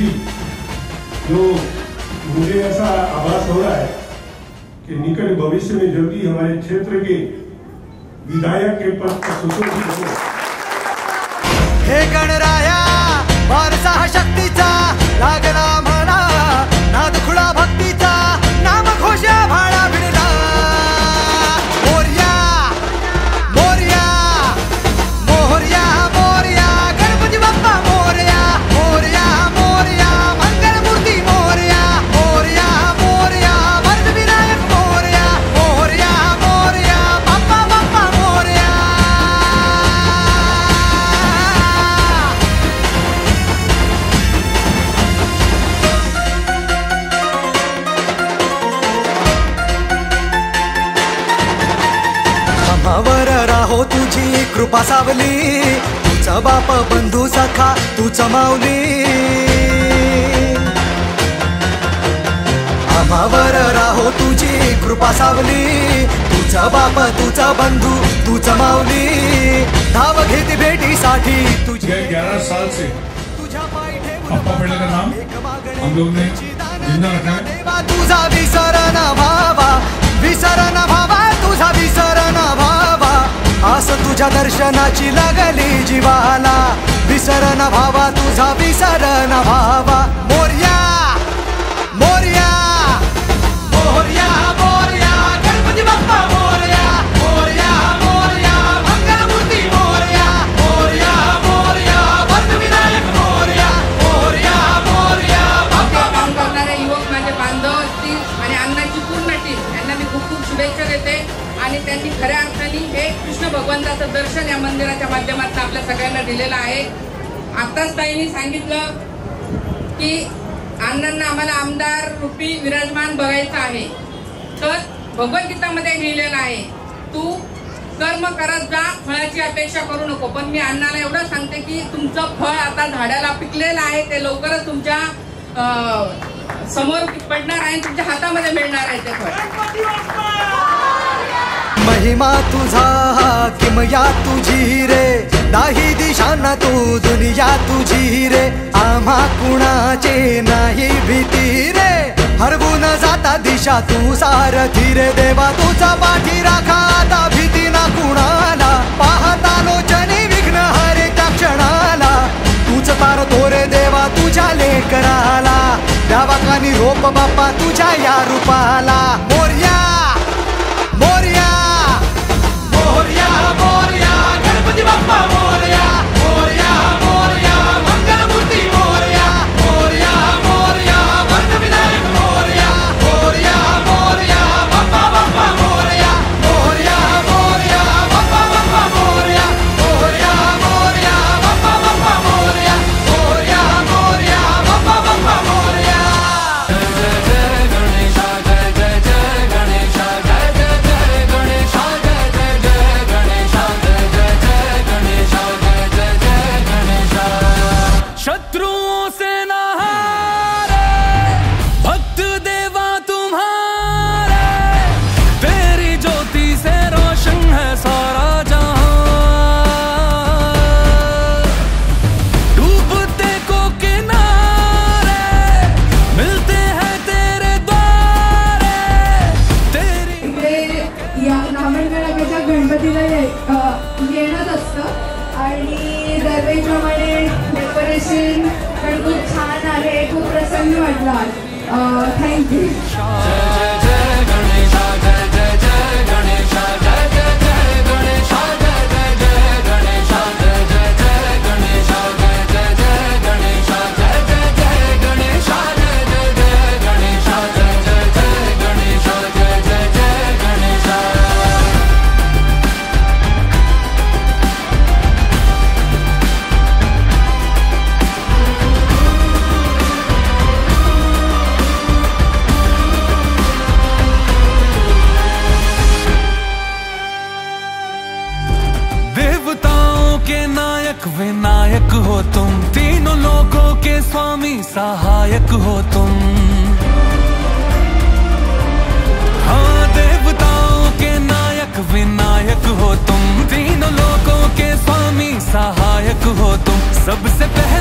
सी जो मुझे ऐसा आभास हो रहा है कि निकट भविष्य में जल्दी हमारे क्षेत्र के विधायक के पद पर सुशोभित हो। हे गणराया वारसा शक्तीचा लागला म्हणा नाद खुळा भक्तीचा नाम घोषा भाळा भिडला मोरया मोरया मोरया मोरया गणपती बाप्पा मोरया मोरया मोरया मंगलमूर्ती मोरया मोरया मोरया वरदविनायक मोरया मोरया मोरया बाप्पा बाप्पा मोरया। आम्हावर राहो तुझी कृपा सावली तुझा बाप बंधू सखा तूच माऊली आम्हावर राहो तुझी कृपा सावली तुझा बाप तुझा बंधू तूच माऊली धाव घेती भेटीसाठी तुझे 11 साल से पापा मेले का नाम हम लोग ने जिंदा रखा है। देवा तुझा विसरण भावा तुझा विसरण भावा आस तुझ्या दर्शनाची लागली जीवाला विसरण भावा तुझा विसरण भावा मोरया मोरया मोरया मोरया गणपती बाप्पा मोरया मोरया मोरया मंगलमूर्ती मोरया मोरया मोरया वरदविनायक मोरया मोरया मोरया बाप्पा काम करणारे युवक माझे बांधव असतील आणि अण्णाची पूर्ण टीम यांना मी खूप खूप शुभेच्छा देते आणि त्यांनी खऱ्या अर्थाने हे कृष्ण भगवंताचं दर्शन या मंदिराच्या माध्यमातून आपल्या सगळ्यांना दिलेलं आहे। आताच ताईंनी सांगितलं की अण्णांना आम्हाला आमदार रूपी विराजमान बघायचं आहे तर भगवद्गीतामध्ये लिहिलेलं आहे तू कर्म करत जा फळाची अपेक्षा करू नको पण मी अण्णाला एवढं सांगते की तुमचं फळ आता झाडाला पिकलेलं आहे ते लवकरच तुमच्या समोर पडणार आहे तुमच्या हातामध्ये मिळणार आहे ते फळ। महिमा तुझा किमया तुझी रे नाही दिशांना तू दुनिया तुझी रे आम्हा कुणाचे नाही भीती रे हरवून जाता दिशा तू सारथी रे देवा तुझा पाठी राखा आता भीती ना कुणाला पाहता लोचनी विघ्न हरे त्या क्षणाला तूच तारतो रे देवा तुझ्या लेकराला द्यावा कानी रोप बाप्पा तुझ्या या रूपाला मोरया मोरया मोरया मोरया गणपती बाप्पा मोरया मोरया मोरया मंगलमूर्ती मोरया मोरया मोरया वरदविनायक मोरया मोरया मोरया बाप्पा बाप्पा मोरया मोरया मोरया बाप्पा बाप्पा मोरया मोरया मोरया बाप्पा बाप्पा मोरया मोरया मोरया बाप्पा बाप्पा मोरया। जय जय गणेशा जय जय जय गणेशा जय जय जय गणेशा जय जय जय गणेशा जय जय जय गणेशा जय जय जय गणेशा। शत्रुओं से न हारे भक्त देवा तुम्हारे तेरी ज्योति से रोशन है सारा जहां डूबते को किनारे मिलते हैं तेरे द्वारे तेरी इकडे या नामंडळाच्या गणपतीला येणंच असतं आणि दरवेळेप्रमाणे डेकोरेशन पण खूप छान आहे खूप प्रसन्न वाटलं थँक्यू। जय जय जय गणेशा जय जय जय गणेशा जय जय जय गणेशा जय जय जय गणेशा जय जय जय गणेशा जय जय जय गणेशा जय जय जय गणेशा जय जय जय गणेशा जय जय जय गणेशा जय जय जय गणेशा। देवताओं के नायक विनायक हो तुम तीनों लोगों के स्वामी सहायक हो तुम हाँ देवताओं के नायक विनायक हो तुम तीनों लोगों के स्वामी सहायक हो तुम सबसे पहले